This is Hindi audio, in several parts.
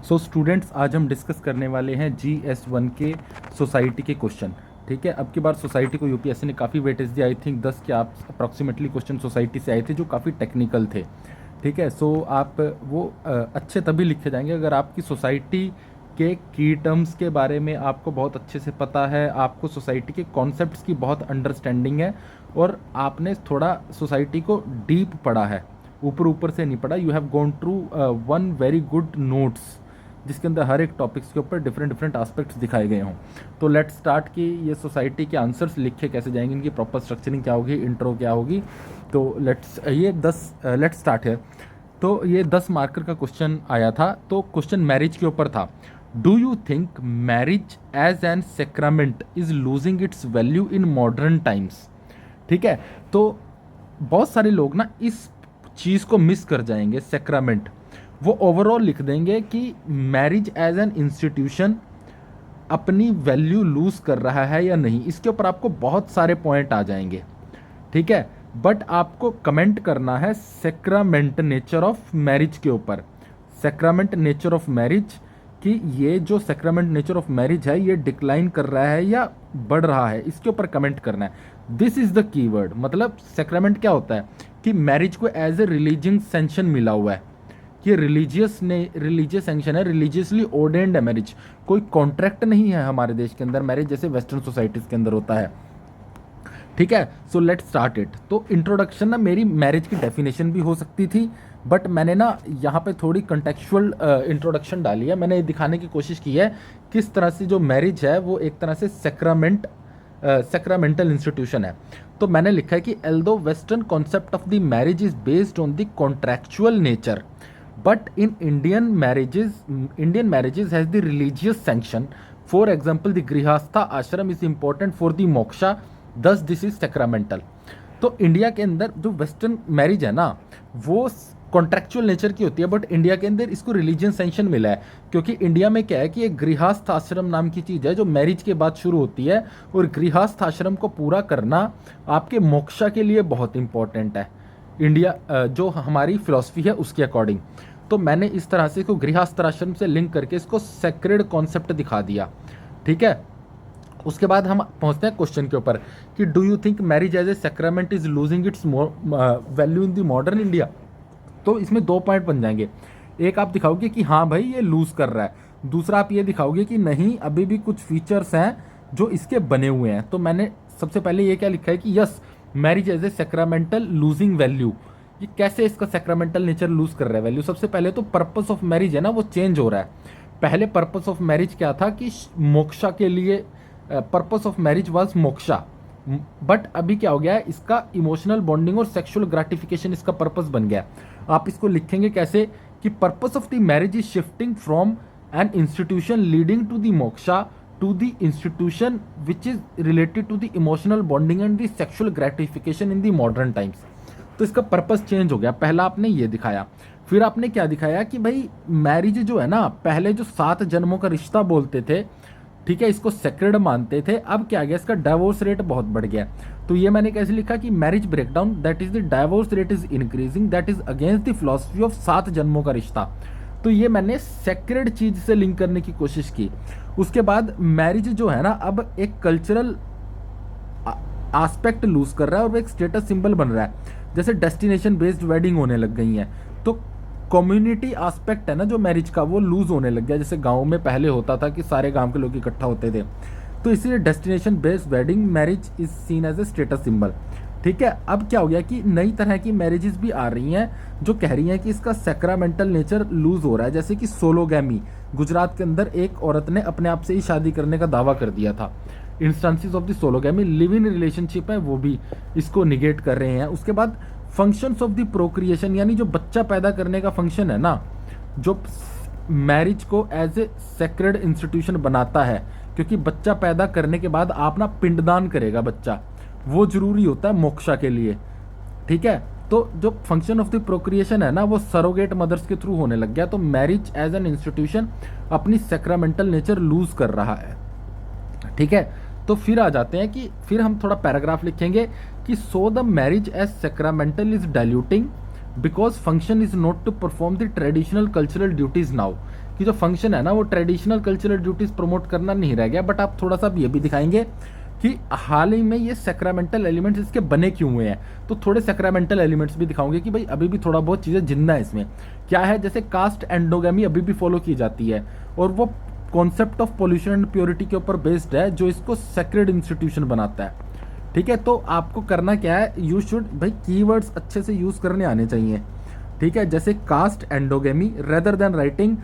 सो स्टूडेंट्स, आज हम डिस्कस करने वाले हैं GS1 के सोसाइटी के क्वेश्चन। ठीक है, अब की बार सोसाइटी को यूपीएससी ने काफ़ी वेटेज दिया। आई थिंक 10 के आप अप्रॉक्सीमेटली क्वेश्चन सोसाइटी से आए थे जो काफ़ी टेक्निकल थे। ठीक है, सो आप वो अच्छे तभी लिखे जाएंगे अगर आपकी सोसाइटी के की टर्म्स के बारे में आपको बहुत अच्छे से पता है, आपको सोसाइटी के कॉन्सेप्ट्स की बहुत अंडरस्टैंडिंग है और आपने थोड़ा सोसाइटी को डीप पढ़ा है, ऊपर ऊपर से नहीं पढ़ा। You have gone through one very good notes जिसके अंदर हर एक टॉपिक्स के ऊपर डिफरेंट डिफरेंट एस्पेक्ट्स दिखाए गए हों। तो लेट्स स्टार्ट कि ये सोसाइटी के आंसर्स लिखे कैसे जाएंगे, इनकी प्रॉपर स्ट्रक्चरिंग क्या होगी, इंट्रो क्या होगी। तो लेट्स स्टार्ट है। तो ये 10 मार्कर का क्वेश्चन आया था। तो क्वेश्चन मैरिज के ऊपर था। Do you think marriage as an sacrament is losing its value in modern times? ठीक है, तो बहुत सारे लोग ना इस चीज़ को मिस कर जाएंगे। सेक्रामेंट वो ओवरऑल लिख देंगे कि मैरिज एज एन इंस्टीट्यूशन अपनी वैल्यू लूज कर रहा है या नहीं। इसके ऊपर आपको बहुत सारे पॉइंट आ जाएंगे। ठीक है, बट आपको कमेंट करना है सेक्रामेंट नेचर ऑफ मैरिज के ऊपर। सेक्रामेंट नेचर ऑफ मैरिज कि ये जो सेक्रामेंट नेचर ऑफ मैरिज है ये डिक्लाइन कर रहा है या बढ़ रहा है, इसके ऊपर कमेंट करना है। This is the keyword. मतलब सेक्रामेंट क्या होता है कि मैरिज को एज ए रिलीजियस सेंक्शन मिला हुआ है कि रिलीजियस सेंक्शन है, रिलीजियसली ऑर्डेंड है मैरिज। कोई कॉन्ट्रैक्ट नहीं है हमारे देश के अंदर मैरिज जैसे वेस्टर्न सोसाइटीज के अंदर होता है। ठीक है, सो लेट्स स्टार्ट इट। तो इंट्रोडक्शन ना मेरी मैरिज की डेफिनेशन भी हो सकती थी, बट मैंने ना यहाँ पे थोड़ी कंटेक्चुअल इंट्रोडक्शन डाली है। मैंने दिखाने की कोशिश की है किस तरह से जो मैरिज है वो एक तरह से सेक्रामेंटल इंस्टीट्यूशन है। तो मैंने लिखा है कि although western concept of the marriage is based on the contractual nature, but in Indian marriages has the religious sanction. For example, the grihastha ashram is important for the moksha, thus this is sacramental. तो इंडिया के अंदर जो वेस्टर्न मैरिज है ना वो कॉन्ट्रेक्चुअल नेचर की होती है, बट इंडिया के अंदर इसको रिलीजियन सेंक्शन मिला है क्योंकि इंडिया में क्या है कि एक गृहस्थ आश्रम नाम की चीज़ है जो मैरिज के बाद शुरू होती है और गृहस्थ आश्रम को पूरा करना आपके मोक्षा के लिए बहुत इंपॉर्टेंट है। इंडिया जो हमारी फिलॉसफी है उसके अकॉर्डिंग। तो मैंने इस तरह से इसको गृहस्थ आश्रम से लिंक करके इसको सेक्रेड कॉन्सेप्ट दिखा दिया। ठीक है, उसके बाद हम पहुंचते हैं क्वेश्चन के ऊपर कि do you think marriage as a sacrament is losing its value in the modern India? तो इसमें 2 पॉइंट बन जाएंगे। एक आप दिखाओगे कि हाँ भाई ये लूज कर रहा है, दूसरा आप ये दिखाओगे कि नहीं अभी भी कुछ फीचर्स हैं जो इसके बने हुए हैं। तो मैंने सबसे पहले ये क्या लिखा है कि yes marriage as a sacramental losing value. ये कैसे इसका सेक्रामेंटल नेचर लूज कर रहा है वैल्यू? सबसे पहले तो पर्पस ऑफ मैरिज है ना वो चेंज हो रहा है। पहले पर्पस ऑफ मैरिज क्या था कि मोक्षा के लिए, purpose of marriage was moksha, but अभी क्या हो गया है इसका इमोशनल बॉन्डिंग और सेक्सुअल ग्रेटिफिकेशन इसका पर्पस बन गया। आप इसको लिखेंगे कैसे कि purpose of the marriage is shifting from an institution leading to the moksha to the institution which is related to the emotional bonding and the sexual gratification in the modern times. तो इसका पर्पस चेंज हो गया। पहला आपने ये दिखाया, फिर आपने क्या दिखाया कि भाई मैरिज जो है ना पहले जो 7 जन्मों का रिश्ता बोलते थे, ठीक है, इसको सेक्रेड मानते थे, अब क्या गया इसका डाइवोर्स रेट बहुत बढ़ गया। तो ये मैंने कैसे लिखा कि marriage breakdown that is the divorce rate is increasing that is against the philosophy of 7 जन्मों का रिश्ता। तो ये मैंने सेक्रेड चीज से लिंक करने की कोशिश की। उसके बाद मैरिज जो है ना अब एक कल्चरल एस्पेक्ट लूज कर रहा है और एक स्टेटस सिंबल बन रहा है। जैसे डेस्टिनेशन बेस्ड वेडिंग होने लग गई हैं, तो कम्युनिटी एस्पेक्ट है ना जो मैरिज का वो लूज होने लग गया। जैसे गाँव में पहले होता था कि सारे गांव के लोग इकट्ठा होते थे, तो इसीलिए destination based wedding marriage is seen as a status symbol. ठीक है, अब क्या हो गया कि नई तरह की मैरिजेस भी आ रही हैं जो कह रही हैं कि इसका सेक्रामेंटल नेचर लूज हो रहा है। जैसे कि सोलोगैमी, गुजरात के अंदर एक औरत ने अपने आप से ही शादी करने का दावा कर दिया था। Instances of the sologamy, live in relationship है वो भी इसको निगेट कर रहे हैं। उसके बाद फंक्शंस ऑफ द प्रोक्रिएशन यानी जो बच्चा पैदा करने का फंक्शन है ना, जो मैरिज को एज ए सेक्रेड इंस्टीट्यूशन बनाता है, क्योंकि बच्चा पैदा करने के बाद आप ना पिंडदान करेगा बच्चा, वो जरूरी होता है मोक्षा के लिए। ठीक है, तो जो फंक्शन ऑफ द प्रोक्रिएशन है ना वो सरोगेट मदर्स के थ्रू होने लग गया। तो मैरिज एज एन इंस्टीट्यूशन अपनी सेक्रामेंटल नेचर लूज कर रहा है। ठीक है, तो फिर आ जाते हैं कि फिर हम थोड़ा पैराग्राफ लिखेंगे कि so the marriage as sacramental is diluting because function is not to perform the traditional cultural duties now. कि जो फंक्शन है ना वो ट्रेडिशनल कल्चरल ड्यूटीज प्रमोट करना नहीं रह गया, बट आप थोड़ा सा ये भी दिखाएंगे कि हाल ही में ये सैक्रामेंटल एलिमेंट्स इसके बने क्यों हुए हैं। तो थोड़े सैक्रामेंटल एलिमेंट्स भी दिखाऊंगे कि भाई अभी भी थोड़ा बहुत चीज़ें जिंदा है इसमें। क्या है, जैसे कास्ट एंडोगेमी अभी भी फॉलो की जाती है और वो concept of pollution and purity के ऊपर बेस्ड है जो इसको सेक्रेड इंस्टीट्यूशन बनाता है। ठीक है, तो आपको करना क्या है, यू शुड भाई कीवर्ड्स अच्छे से यूज़ करने आने चाहिए। ठीक है, जैसे caste endogamy rather than writing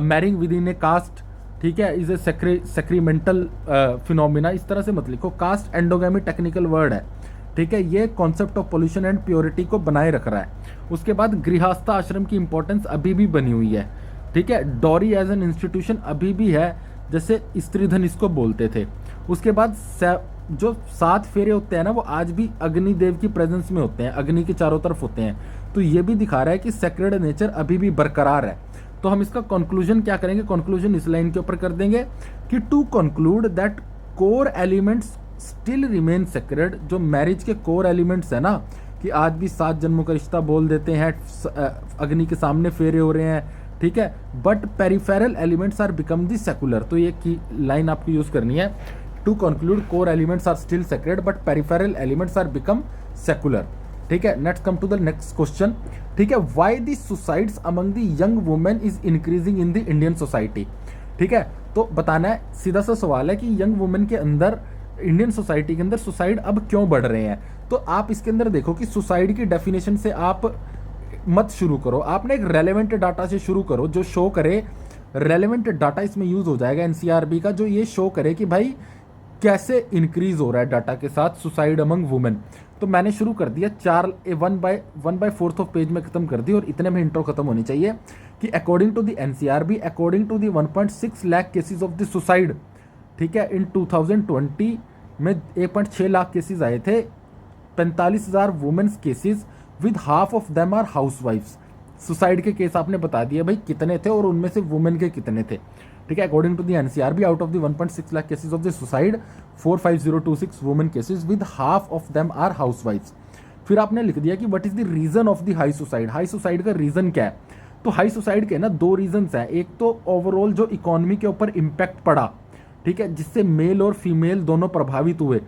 marrying within a caste, ठीक है, इज ए सेक्रीमेंटल फिनोमिना, इस तरह से मत लिखो। कास्ट एंडोगेमी टेक्निकल वर्ड है, ठीक है, ये concept of pollution and purity को बनाए रख रहा है। उसके बाद गृहस्था आश्रम की इंपॉर्टेंस अभी भी बनी हुई है। ठीक है, डॉरी एज एन इंस्टीट्यूशन अभी भी है, जैसे स्त्रीधन इसको बोलते थे। उसके बाद जो 7 फेरे होते हैं ना वो आज भी अग्नि देव की प्रेजेंस में होते हैं, अग्नि के चारों तरफ होते हैं। तो ये भी दिखा रहा है कि सेक्रेड नेचर अभी भी बरकरार है। तो हम इसका कंक्लूजन क्या करेंगे, कंक्लूजन इस लाइन के ऊपर कर देंगे कि to conclude that core elements still remain sacred. जो मैरिज के कोर एलिमेंट्स है ना, कि आज भी 7 जन्मों का रिश्ता बोल देते हैं, अग्नि के सामने फेरे हो रहे हैं, ठीक है, but peripheral elements are become the secular. तो ये की लाइन आपको यूज करनी है, to conclude core elements are still sacred but peripheral elements are become secular. ठीक है, next come to the next question. ठीक है, why the suicides among the young women is increasing in the Indian society. ठीक है, तो बताना है, सीधा सा सवाल है कि यंग वुमेन के अंदर, इंडियन सोसाइटी के अंदर सुसाइड अब क्यों बढ़ रहे हैं। तो आप इसके अंदर देखो कि सुसाइड की डेफिनेशन से आप मत शुरू करो, आपने एक रेलेवेंट डाटा से शुरू करो जो शो करे, रेलेवेंट डाटा इसमें यूज हो जाएगा एनसीआरबी का, जो ये शो करे कि भाई कैसे इंक्रीज हो रहा है डाटा के साथ सुसाइड अमंग वुमेन। तो मैंने शुरू कर दिया 1/4 ऑफ पेज में खत्म कर दी और इतने में इंट्रो खत्म होनी चाहिए कि according to the NCRB, according to the 1.6 lakh cases of the suicide, ठीक है, इन 2020 में 1.6 लाख केसेस आए थे, 45,000 women's cases with half of them are हाउसवाइफ्स। सुसाइड के केस आपने बता दिए भाई कितने थे और उनमें से वुमेन के कितने थे। ठीक है, according to the NCRB, out of the 1.6 lakh cases of the suicide, 45026 women cases with half of them are हाउसवाइफ्स। फिर आपने लिख दिया कि what is the reason of the high suicide. High suicide का रीजन क्या है, तो हाई सुसाइड के ना 2 रीजंस हैं। एक तो ओवरऑल जो इकोनॉमी के ऊपर इम्पैक्ट पड़ा, ठीक है, जिससे मेल और फीमेल दोनों प्रभावित हुए,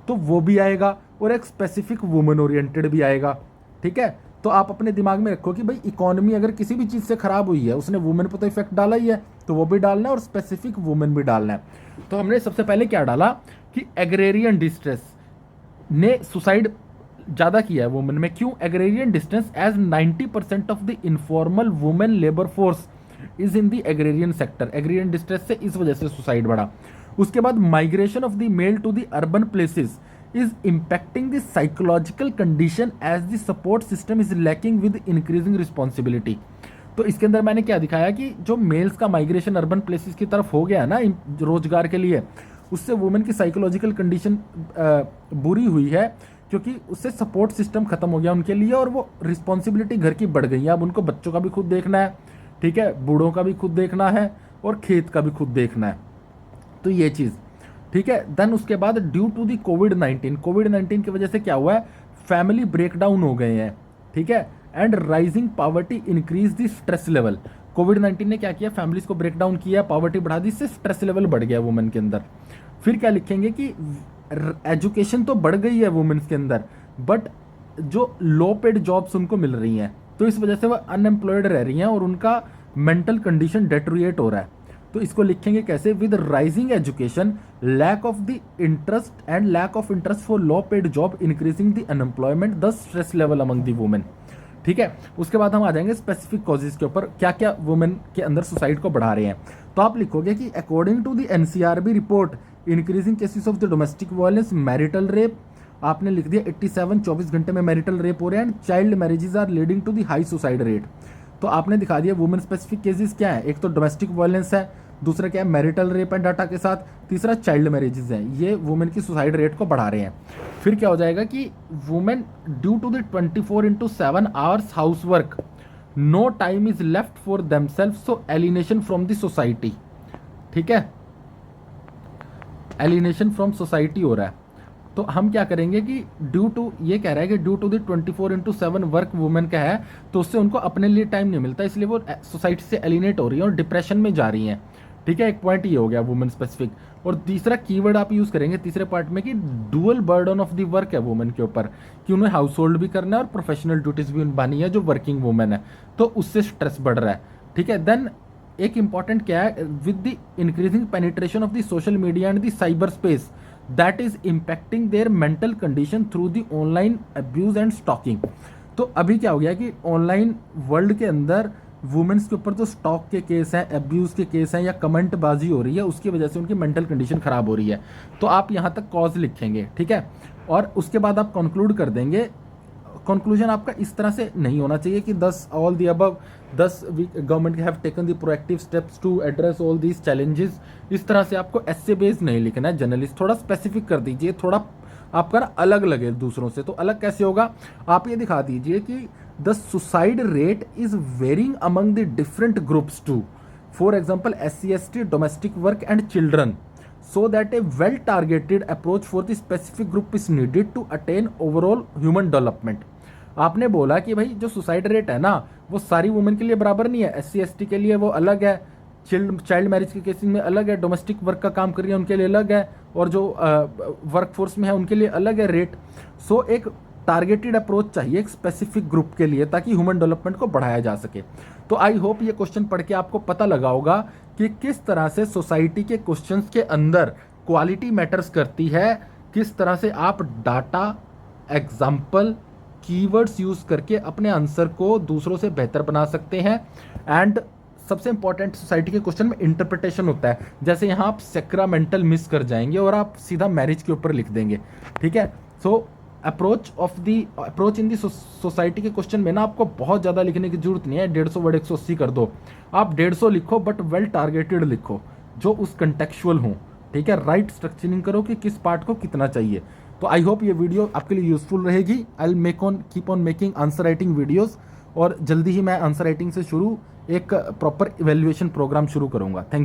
तो वो भी आएगा, और एक स्पेसिफिक वुमेन ओरिएंटेड भी आएगा। ठीक है, तो आप अपने दिमाग में रखो कि भाई इकोनॉमी अगर किसी भी चीज़ से खराब हुई है, उसने वुमेन पर तो इफेक्ट डाला ही है, तो वो भी डालना है और स्पेसिफिक वुमेन भी डालना है। तो हमने सबसे पहले क्या डाला कि एग्रेरियन डिस्ट्रेस ने सुसाइड ज़्यादा किया है वुमेन में। क्यों agrarian distress, as 90% of the informal women labour force is in the agrarian sector. Agrarian distress से इस वजह से सुसाइड बढ़ा। उसके बाद migration of the male to the urban places is impacting the psychological condition as the support system is lacking with increasing responsibility। तो इसके अंदर मैंने क्या दिखाया कि जो मेल्स का माइग्रेशन अर्बन प्लेसेस की तरफ हो गया ना रोजगार के लिए, उससे वुमेन की साइकोलॉजिकल कंडीशन बुरी हुई है, क्योंकि उससे सपोर्ट सिस्टम खत्म हो गया उनके लिए और वो रिस्पॉन्सिबिलिटी घर की बढ़ गई है। अब उनको बच्चों का भी खुद देखना है, ठीक है, बूढ़ों का भी खुद देखना है और खेत का भी खुद देखना है। तो ये चीज़ ठीक है। देन उसके बाद ड्यू टू दी कोविड-19 की वजह से क्या हुआ है, फैमिली ब्रेकडाउन हो गए हैं, ठीक है, and rising poverty increase the stress level. कोविड-19 ने क्या किया, फैमिलीज को ब्रेकडाउन किया, पॉवर्टी बढ़ा दी, इससे स्ट्रेस लेवल बढ़ गया वुमेन के अंदर। फिर क्या लिखेंगे कि एजुकेशन तो बढ़ गई है वुमेन्स के अंदर, बट जो लो पेड जॉब्स उनको मिल रही हैं, तो इस वजह से वह अनएम्प्लॉयड रह रही हैं और उनका मेंटल कंडीशन डेटोरिएट हो रहा है। तो इसको लिखेंगे कैसे, with rising education, lack of the interest and lack of interest for low paid job increasing the unemployment, the stress level among the women. ठीक है, उसके बाद हम आ जाएंगे स्पेसिफिक कॉजेज के ऊपर, क्या क्या वुमेन के अंदर सुसाइड को बढ़ा रहे हैं। तो आप लिखोगे कि according to the NCRB report, increasing cases of the domestic violence, marital rape, आपने लिख दिया 87 24 घंटे में मैरिटल रेप हो रहे हैं, and child marriages are leading to the high suicide rate. तो आपने दिखा दिया वुमेन स्पेसिफिक केसेस क्या है, एक तो डोमेस्टिक वायलेंस है, दूसरा क्या है मैरिटल रेप एंड डाटा के साथ, तीसरा चाइल्ड मैरिजेस हैं, ये वुमेन की सुसाइड रेट को बढ़ा रहे हैं। फिर क्या हो जाएगा कि women due to the 24/7 hours house work, no time is left for themselves, so alienation from the society. ठीक है, एलिनेशन फ्रॉम सोसाइटी हो रहा है। तो हम क्या करेंगे कि ड्यू टू, ये कह रहा है कि due to the 24/7 work women का है, तो उससे उनको अपने लिए टाइम नहीं मिलता, इसलिए वो सोसाइटी से एलिनेट हो रही है और डिप्रेशन में जा रही हैं। ठीक है, एक पॉइंट ये हो गया वुमेन स्पेसिफिक। और तीसरा कीवर्ड आप यूज़ करेंगे तीसरे पार्ट में कि dual burden of the work है वुमेन के ऊपर, कि उन्हें हाउस होल्ड भी करना है और प्रोफेशनल ड्यूटीज़ भी उनबानी है जो वर्किंग वुमेन है, तो उससे स्ट्रेस बढ़ रहा है। ठीक है, देन एक इंपॉर्टेंट क्या है, with the increasing penetration of the social media and the cyber space that is impacting their mental condition through the online abuse and stalking. तो अभी क्या हो गया कि ऑनलाइन वर्ल्ड के अंदर वुमेन्स के ऊपर जो स्टॉक के केस हैं, अब्यूज़ के केस हैं या कमेंट बाजी हो रही है, उसकी वजह से उनकी मेंटल कंडीशन ख़राब हो रही है। तो आप यहाँ तक कॉज लिखेंगे, ठीक है, और उसके बाद आप कंक्लूड कर देंगे। कंक्लूजन आपका इस तरह से नहीं होना चाहिए कि 10 all the above 10 government have taken the proactive steps to address all these challenges. इस तरह से आपको एस्से बेस्ड नहीं लिखना है जर्नलिस्ट, थोड़ा स्पेसिफिक कर दीजिए, थोड़ा आपका ना अलग लगे दूसरों से। तो अलग कैसे होगा, आप ये दिखा दीजिए कि the suicide rate is varying among the different groups too, for example SC/ST, domestic work and children, so that a well targeted approach for the specific group is needed to attain overall human development। आपने बोला कि भाई जो सुसाइड रेट है ना वो सारी वुमेन के लिए बराबर नहीं है, SC/ST के लिए वो अलग है, चाइल्ड मैरिज के केसेस में अलग है, डोमेस्टिक वर्क का काम कर रही है उनके लिए अलग है, और जो वर्क फोर्स में है उनके लिए अलग है रेट। सो एक टारगेटेड अप्रोच चाहिए एक स्पेसिफिक ग्रुप के लिए ताकि ह्यूमन डेवलपमेंट को बढ़ाया जा सके। तो आई होप ये क्वेश्चन पढ़ के आपको पता लगा होगा कि किस तरह से सोसाइटी के क्वेश्चंस के अंदर क्वालिटी मैटर्स करती है, किस तरह से आप डाटा, एग्जाम्पल, कीवर्ड्स यूज़ करके अपने आंसर को दूसरों से बेहतर बना सकते हैं। एंड सबसे इंपॉर्टेंट सोसाइटी के क्वेश्चन में इंटरप्रिटेशन होता है, जैसे यहाँ आप सेक्रामेंटल मिस कर जाएंगे और आप सीधा मैरिज के ऊपर लिख देंगे। ठीक है, सो अप्रोच इन दी सोसाइटी के क्वेश्चन में ना आपको बहुत ज़्यादा लिखने की जरूरत नहीं है, 150 वर्ड 180 कर दो, आप 150 लिखो बट वेल टारगेटेड लिखो जो उस कंटेक्चुअल हो। ठीक है, राइट स्ट्रक्चरिंग करो कि किस पार्ट को कितना चाहिए। तो आई होप ये वीडियो आपके लिए यूजफुल रहेगी। I will keep on making answer writing videos, और जल्दी ही मैं आंसर राइटिंग से शुरू एक प्रॉपर इवेल्युएशन प्रोग्राम शुरू करूँगा। थैंक